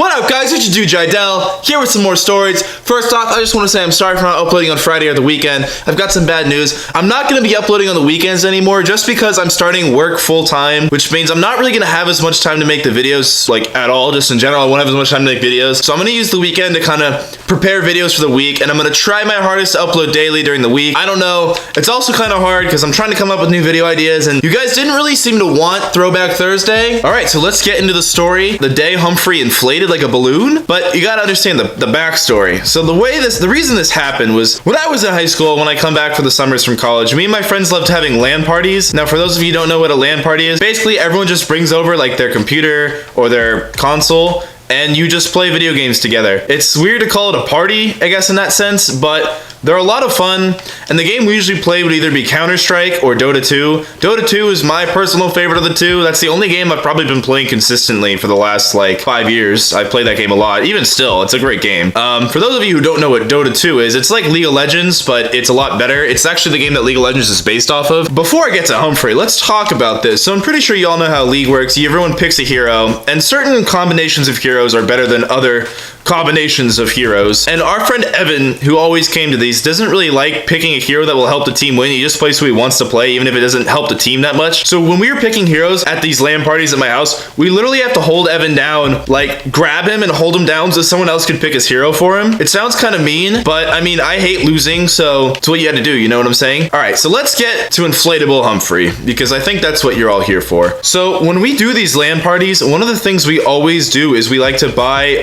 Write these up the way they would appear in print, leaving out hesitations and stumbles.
What up, guys? It's your dude Jydell here with some more stories. First off, I just want to say I'm sorry for not uploading on Friday or the weekend. I've got some bad news. I'm not going to be uploading on the weekends anymore just because I'm starting work full time, which means I'm not really going to have as much time to make the videos, like at all, just in general. I won't have as much time to make videos. So I'm going to use the weekend to kind of prepare videos for the week, and I'm going to try my hardest to upload daily during the week. I don't know. It's also kind of hard because I'm trying to come up with new video ideas, and you guys didn't really seem to want Throwback Thursday. All right, so let's get into the story. The day Humphrey inflated like a balloon, but you gotta understand the backstory. So the reason this happened was when I was in high school, when I come back for the summers from college, me and my friends loved having LAN parties. Now, for those of you who don't know what a LAN party is, basically everyone just brings over like their computer or their console, and you just play video games together. It's weird to call it a party, I guess, in that sense, but they're a lot of fun, and the game we usually play would either be Counter-Strike or Dota 2. Dota 2 is my personal favorite of the two. That's the only game I've probably been playing consistently for the last, 5 years. I've played that game a lot. Even still, it's a great game. For those of you who don't know what Dota 2 is, it's like League of Legends, but it's a lot better. It's actually the game that League of Legends is based off of. Before I get to Humphrey, let's talk about this. So I'm pretty sure you all know how League works. Everyone picks a hero, and certain combinations of heroes are better than other combinations of heroes. And our friend Evan, who always came to these, doesn't really like picking a hero that will help the team win. He just plays who he wants to play, even if it doesn't help the team that much. So when we were picking heroes at these LAN parties at my house, we literally have to hold Evan down, grab him and hold him down so someone else could pick his hero for him. It sounds kind of mean, but I mean, I hate losing, so it's what you had to do, you know what I'm saying? All right, so let's get to Inflatable Humphrey, because I think that's what you're all here for. So when we do these LAN parties, one of the things we always do is we like to buy,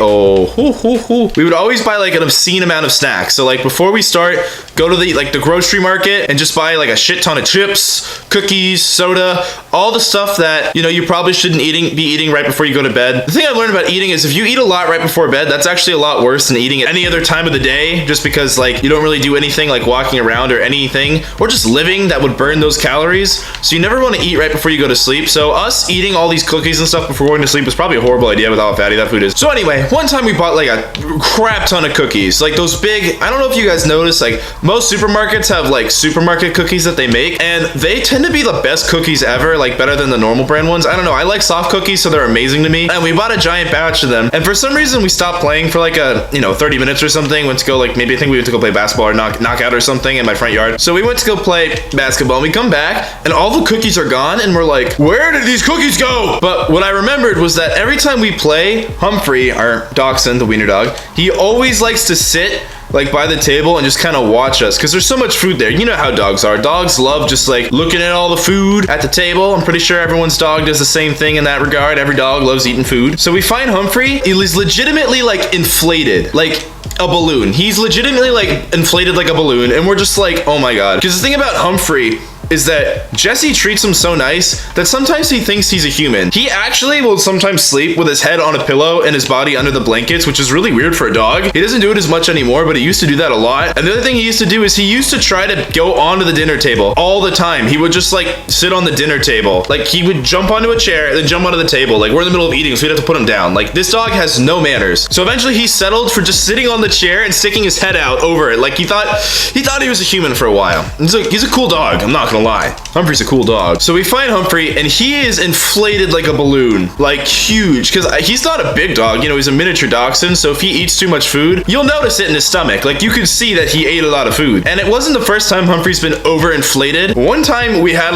we would always buy an obscene amount of snacks. So before we start, go to the grocery market and just buy a shit ton of chips, cookies, soda, all the stuff that, you probably shouldn't be eating right before you go to bed. The thing I've learned about eating is if you eat a lot right before bed, that's actually a lot worse than eating at any other time of the day, just because you don't really do anything like walking around or anything, or just living that would burn those calories. So you never want to eat right before you go to sleep. So us eating all these cookies and stuff before going to sleep is probably a horrible idea with how fatty that food is. So anyway, one time we bought a crap ton of cookies, those big, I don't know if you guys notice, most supermarkets have supermarket cookies that they make, and they tend to be the best cookies ever, better than the normal brand ones. I don't know, I like soft cookies, so they're amazing to me, and we bought a giant batch of them, and for some reason we stopped playing for 30 minutes or something. Went to go maybe I think we went to go play basketball or knockout or something in my front yard. So we went to go play basketball, and we come back and all the cookies are gone, and we're like, where did these cookies go? But what I remembered was that every time we play, Humphrey, our dachshund, the wiener dog, he always likes to sit by the table and just kind of watch us, because there's so much food there. You know how dogs are. Dogs love just looking at all the food at the table. I'm pretty sure everyone's dog does the same thing in that regard. Every dog loves eating food. So we find Humphrey. He's legitimately inflated, like a balloon. He's legitimately inflated like a balloon, and we're just oh my god. Because the thing about Humphrey is that Jesse treats him so nice that sometimes he thinks he's a human. He actually will sometimes sleep with his head on a pillow and his body under the blankets, which is really weird for a dog. He doesn't do it as much anymore, but he used to do that a lot. And the other thing he used to do is he used to try to go onto the dinner table all the time. He would just sit on the dinner table. He would jump onto a chair and then jump onto the table. We're in the middle of eating, so we'd have to put him down. This dog has no manners. So eventually he settled for just sitting on the chair and sticking his head out over it. He thought he was a human for a while. He's a cool dog, I'm not gonna lie. Humphrey's a cool dog. So we find Humphrey, and he is inflated like a balloon, huge, because he's not a big dog, he's a miniature dachshund, so if he eats too much food, you'll notice it in his stomach. You could see that he ate a lot of food. And it wasn't the first time Humphrey's been overinflated. One time we had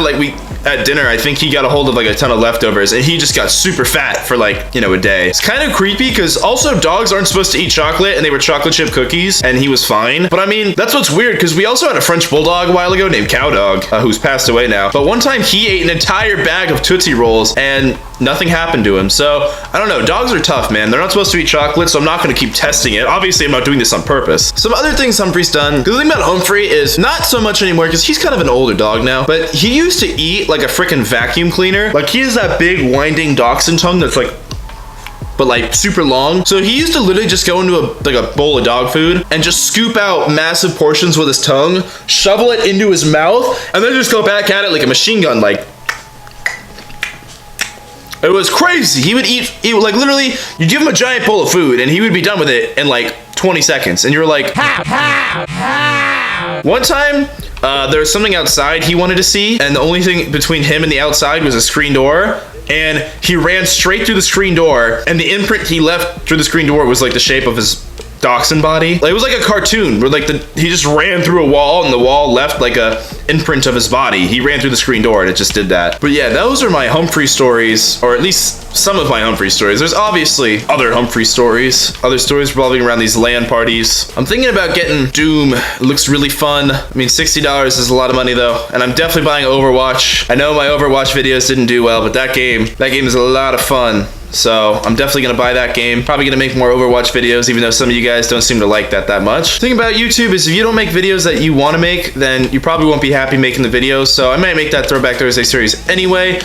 at dinner, I think he got a hold of a ton of leftovers, and he just got super fat for a day. It's kind of creepy, because also dogs aren't supposed to eat chocolate, and they were chocolate chip cookies, and he was fine. But I mean, that's what's weird, because we also had a French bulldog a while ago named Cow Dog, who's passed away now. But one time he ate an entire bag of Tootsie Rolls, and nothing happened to him. So I don't know, dogs are tough, man. They're not supposed to eat chocolate, so I'm not going to keep testing it. Obviously, I'm not doing this on purpose. Some other things Humphrey's done, because the thing about Humphrey is not so much anymore, because he's kind of an older dog now, but he used to eat like a freaking vacuum cleaner. He has that big winding dachshund tongue that's but super long. So he used to literally just go into a bowl of dog food and just scoop out massive portions with his tongue, shovel it into his mouth, and then just go back at it like a machine gun. It was crazy. He would eat literally, you give him a giant bowl of food and he would be done with it in 20 seconds. And you were like, how? One time, there was something outside he wanted to see, and the only thing between him and the outside was a screen door. and he ran straight through the screen door, and the imprint he left through the screen door was like the shape of his dachshund body. Like, it was like a cartoon where like he just ran through a wall and the wall left like a imprint of his body. He ran through the screen door and it just did that. But yeah, those are my Humphrey stories, or at least some of my Humphrey stories. There's obviously other Humphrey stories, other stories revolving around these LAN parties. I'm thinking about getting Doom. It looks really fun. I mean, $60 is a lot of money though, and I'm definitely buying Overwatch. I know my Overwatch videos didn't do well, but that game is a lot of fun. So I'm definitely gonna buy that game. Probably gonna make more Overwatch videos, even though some of you guys don't seem to like that much. The thing about YouTube is if you don't make videos that you wanna make, then you probably won't be happy making the videos. So I might make that Throwback Thursday series anyway.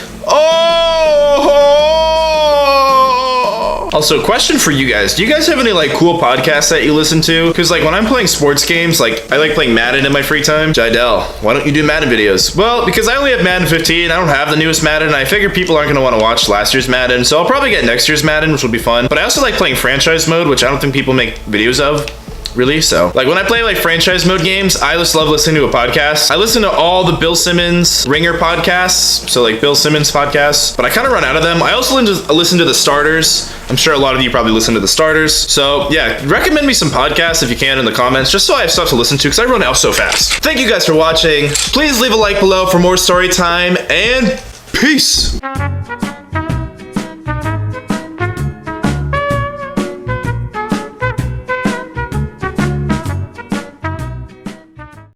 Also, question for you guys. Do you guys have any like cool podcasts that you listen to? Because like when I'm playing sports games, like I like playing Madden in my free time. Jidel, why don't you do Madden videos? Well, because I only have Madden 15. I don't have the newest Madden. And I figure people aren't going to want to watch last year's Madden. So I'll probably get next year's Madden, which will be fun. But I also like playing franchise mode, which I don't think people make videos of. Really? So, like, when I play, like, franchise mode games, I just love listening to a podcast. I listen to all the Bill Simmons Ringer podcasts, so, like, Bill Simmons podcasts, but I kind of run out of them. I also listen to the starters. I'm sure a lot of you probably listen to the starters. So, yeah, recommend me some podcasts if you can in the comments, just so I have stuff to listen to, because I run out so fast. Thank you guys for watching. Please leave a like below for more story time, and peace!